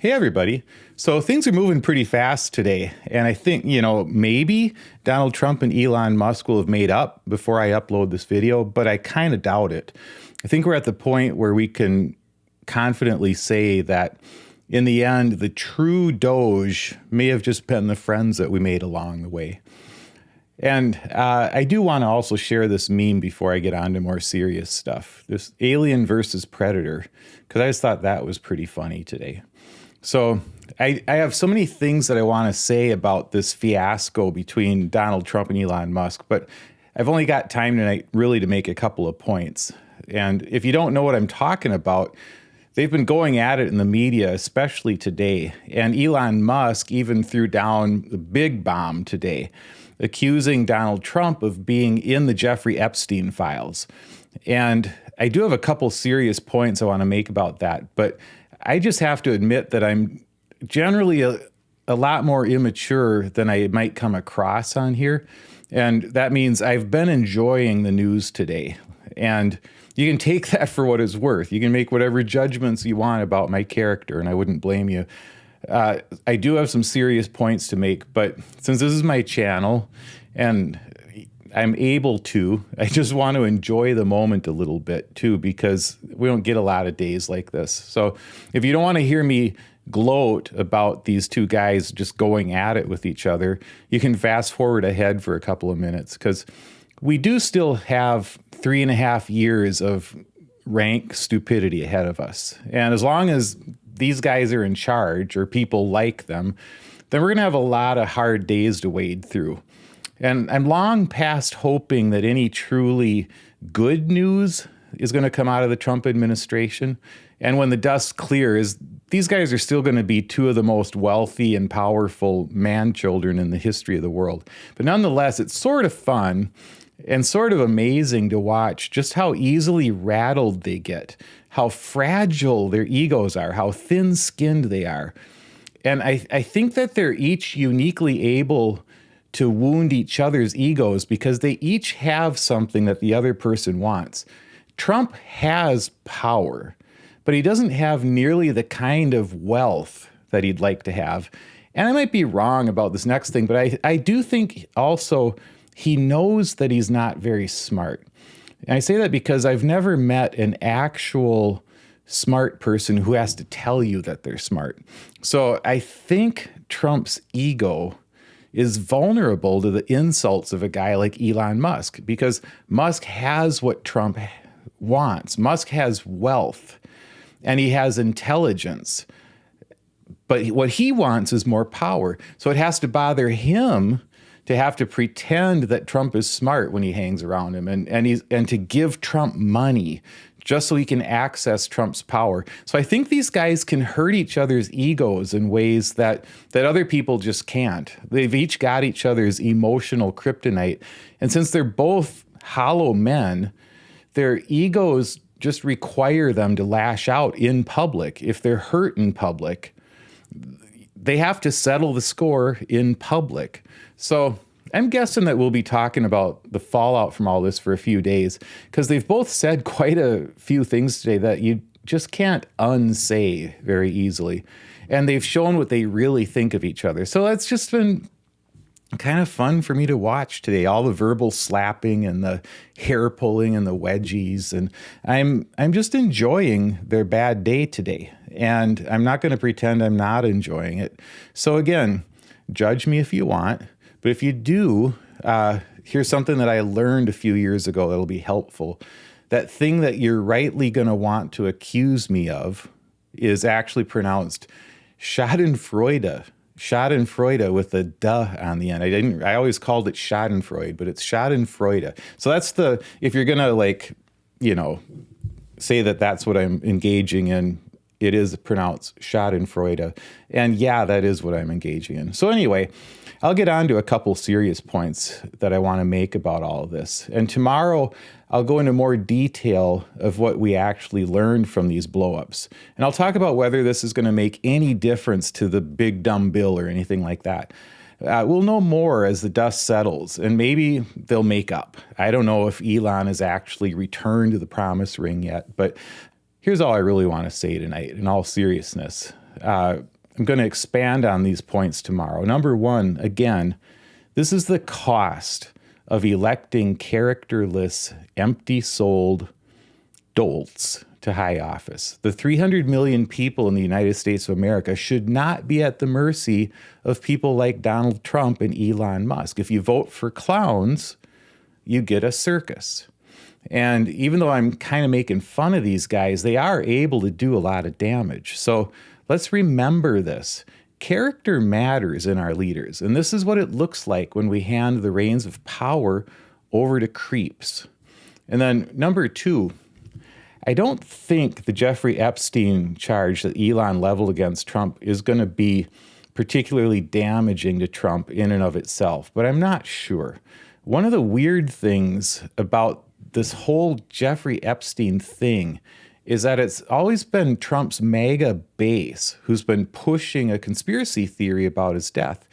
Hey, everybody. So things are moving pretty fast today. And I think, maybe Donald Trump and Elon Musk will have made up before I upload this video, but I kind of doubt it. I think we're at the point where we can confidently say that in the end, the true Doge may have just been the friends that we made along the way. And I do want to also share this meme before I get on to more serious stuff. This alien versus predator, because I just thought that was pretty funny today. So I have so many things that I want to say about this fiasco between Donald Trump and Elon Musk, but I've only got time tonight really to make a couple of points. And if you don't know what I'm talking about, they've been going at it in the media, especially today. And Elon Musk even threw down the big bomb today, accusing Donald Trump of being in the Jeffrey Epstein files. And I do have a couple serious points I want to make about that, but I just have to admit that I'm generally a lot more immature than I might come across on here. And that means I've been enjoying the news today. And you can take that for what it's worth. You can make whatever judgments you want about my character, and I wouldn't blame you. I do have some serious points to make, but since this is my channel and I'm able to, I just want to enjoy the moment a little bit too, because we don't get a lot of days like this. So if you don't want to hear me gloat about these two guys just going at it with each other, you can fast forward ahead for a couple of minutes, because we do still have 3.5 years of rank stupidity ahead of us. And as long as these guys are in charge, or people like them, then we're going to have a lot of hard days to wade through. And I'm long past hoping that any truly good news is going to come out of the Trump administration. And when the dust clears, these guys are still going to be two of the most wealthy and powerful man-children in the history of the world. But nonetheless, it's sort of fun and sort of amazing to watch just how easily rattled they get, how fragile their egos are, how thin-skinned they are. And I think that they're each uniquely able to wound each other's egos because they each have something that the other person wants. Trump has power, but he doesn't have nearly the kind of wealth that he'd like to have. And I might be wrong about this next thing, but I do think also he knows that he's not very smart. And I say that because I've never met an actual smart person who has to tell you that they're smart. So I think Trump's ego is vulnerable to the insults of a guy like Elon Musk, because Musk has what Trump wants. Musk has wealth and he has intelligence, but what he wants is more power. So it has to bother him to have to pretend that Trump is smart when he hangs around him, and to give Trump money just so he can access Trump's power. So I think these guys can hurt each other's egos in ways that other people just can't. They've each got each other's emotional kryptonite. And since they're both hollow men, their egos just require them to lash out in public. If they're hurt in public, they have to settle the score in public. So I'm guessing that we'll be talking about the fallout from all this for a few days, because they've both said quite a few things today that you just can't unsay very easily. And they've shown what they really think of each other. So that's just been kind of fun for me to watch today, all the verbal slapping and the hair pulling and the wedgies. And I'm just enjoying their bad day today. And I'm not going to pretend I'm not enjoying it. So again, judge me if you want. But if you do, here's something that I learned a few years ago that'll be helpful. That thing that you're rightly going to want to accuse me of is actually pronounced Schadenfreude. Schadenfreude with a duh on the end. I always called it Schadenfreude, but it's Schadenfreude. So that's if you're going to say that that's what I'm engaging in, it is pronounced Schadenfreude. And yeah, that is what I'm engaging in. So anyway, I'll get on to a couple serious points that I want to make about all of this. And tomorrow, I'll go into more detail of what we actually learned from these blowups. And I'll talk about whether this is going to make any difference to the big dumb bill or anything like that. We'll know more as the dust settles, and maybe they'll make up. I don't know if Elon has actually returned to the promise ring yet, but here's all I really want to say tonight, in all seriousness. I'm going to expand on these points tomorrow. Number one, again, this is the cost of electing characterless, empty-souled dolts to high office. The 300 million people in the United States of America should not be at the mercy of people like Donald Trump and Elon Musk. If you vote for clowns, you get a circus. And even though I'm kind of making fun of these guys, they are able to do a lot of damage. So let's remember this. Character matters in our leaders. And this is what it looks like when we hand the reins of power over to creeps. And then number two, I don't think the Jeffrey Epstein charge that Elon leveled against Trump is going to be particularly damaging to Trump in and of itself, but I'm not sure. One of the weird things about this whole Jeffrey Epstein thing is that it's always been Trump's MAGA base who's been pushing a conspiracy theory about his death.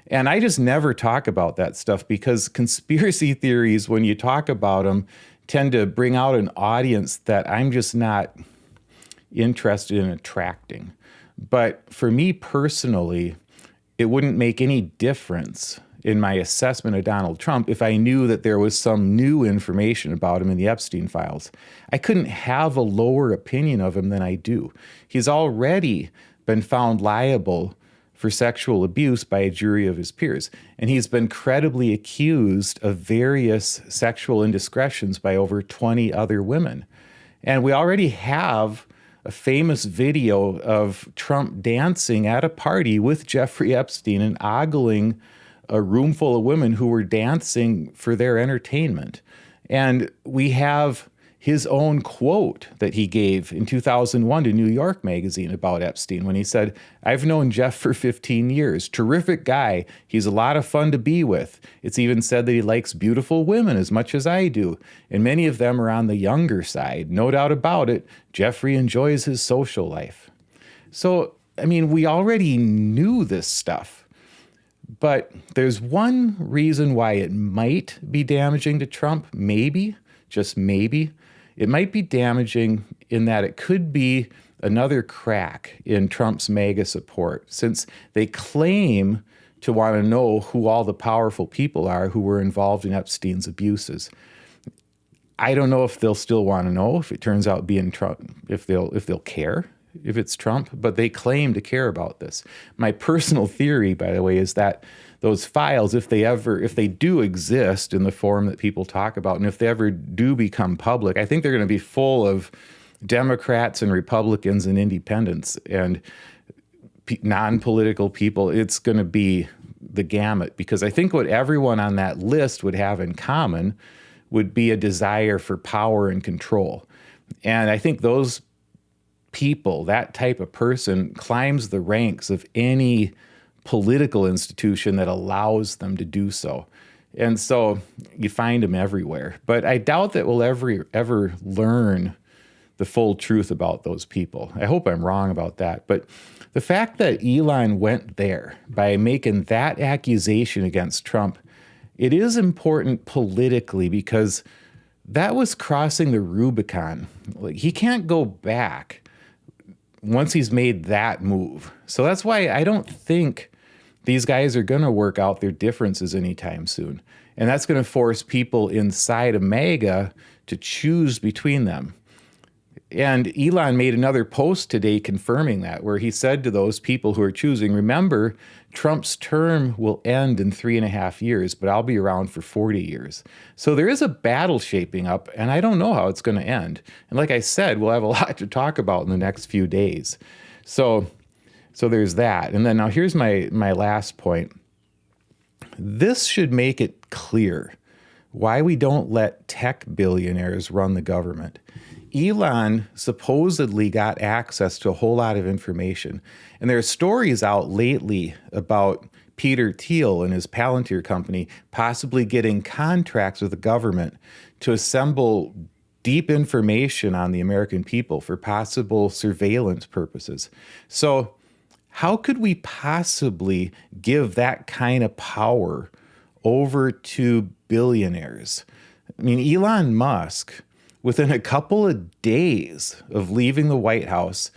And I just never talk about that stuff because conspiracy theories, when you talk about them, tend to bring out an audience that I'm just not interested in attracting. But for me personally, it wouldn't make any difference in my assessment of Donald Trump if I knew that there was some new information about him in the Epstein files. I couldn't have a lower opinion of him than I do. He's already been found liable for sexual abuse by a jury of his peers. And he's been credibly accused of various sexual indiscretions by over 20 other women. And we already have a famous video of Trump dancing at a party with Jeffrey Epstein and ogling a room full of women who were dancing for their entertainment. And we have his own quote that he gave in 2001 to New York Magazine about Epstein when he said, "I've known Jeff for 15 years. Terrific guy. He's a lot of fun to be with. It's even said that he likes beautiful women as much as I do. And many of them are on the younger side. No doubt about it. Jeffrey enjoys his social life." So, I mean, we already knew this stuff. But there's one reason why it might be damaging to Trump, maybe, just maybe. It might be damaging in that it could be another crack in Trump's MAGA support, since they claim to want to know who all the powerful people are who were involved in Epstein's abuses. I don't know if they'll still want to know if it turns out being Trump, if they'll care if it's Trump, but they claim to care about this. My personal theory, by the way, is that those files, if they do exist in the form that people talk about, and if they ever do become public, I think they're going to be full of Democrats and Republicans and independents and non-political people. It's going to be the gamut, because I think what everyone on that list would have in common would be a desire for power and control. And I think those people, that type of person, climbs the ranks of any political institution that allows them to do so. And so you find them everywhere. But I doubt that we'll ever learn the full truth about those people. I hope I'm wrong about that. But the fact that Elon went there by making that accusation against Trump, it is important politically because that was crossing the Rubicon. Like, he can't go back once he's made that move. So that's why I don't think these guys are going to work out their differences anytime soon. And that's going to force people inside of MAGA to choose between them. And Elon made another post today confirming that, where he said to those people who are choosing, remember, Trump's term will end in 3.5 years, but I'll be around for 40 years. So there is a battle shaping up, and I don't know how it's going to end. And like I said, we'll have a lot to talk about in the next few days. So there's that. And then now here's my last point. This should make it clear why we don't let tech billionaires run the government. Elon supposedly got access to a whole lot of information. And there are stories out lately about Peter Thiel and his Palantir company possibly getting contracts with the government to assemble deep information on the American people for possible surveillance purposes. So how could we possibly give that kind of power over to billionaires? I mean, Elon Musk, within a couple of days of leaving the White House,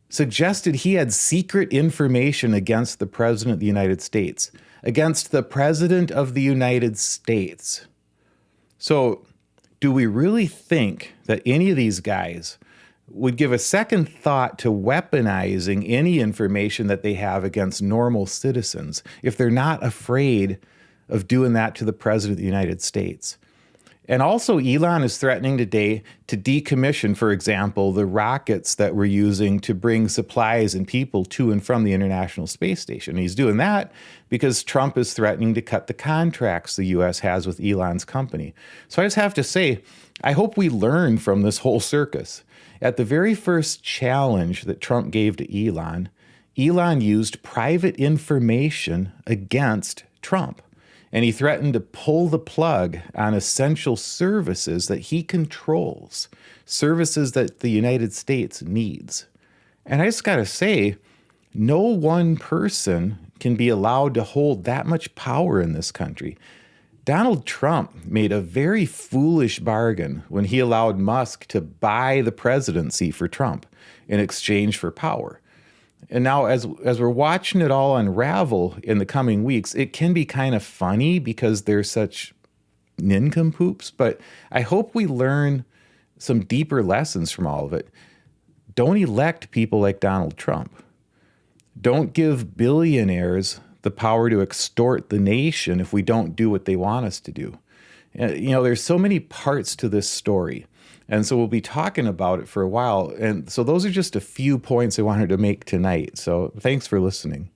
suggested he had secret information against the President of the United States, against the President of the United States. So, do we really think that any of these guys would give a second thought to weaponizing any information that they have against normal citizens if they're not afraid of doing that to the President of the United States? And also, Elon is threatening today to decommission, for example, the rockets that we're using to bring supplies and people to and from the International Space Station. He's doing that because Trump is threatening to cut the contracts the U.S. has with Elon's company. So I just have to say, I hope we learn from this whole circus. At the very first challenge that Trump gave to Elon, Elon used private information against Trump. And he threatened to pull the plug on essential services that he controls, services that the United States needs. And I just got to say, no one person can be allowed to hold that much power in this country. Donald Trump made a very foolish bargain when he allowed Musk to buy the presidency for Trump in exchange for power. And now as we're watching it all unravel in the coming weeks, it can be kind of funny because they're such nincompoops, but I hope we learn some deeper lessons from all of it. Don't elect people like Donald Trump. Don't give billionaires the power to extort the nation if we don't do what they want us to do. There's so many parts to this story. And so we'll be talking about it for a while. And so those are just a few points I wanted to make tonight. So thanks for listening.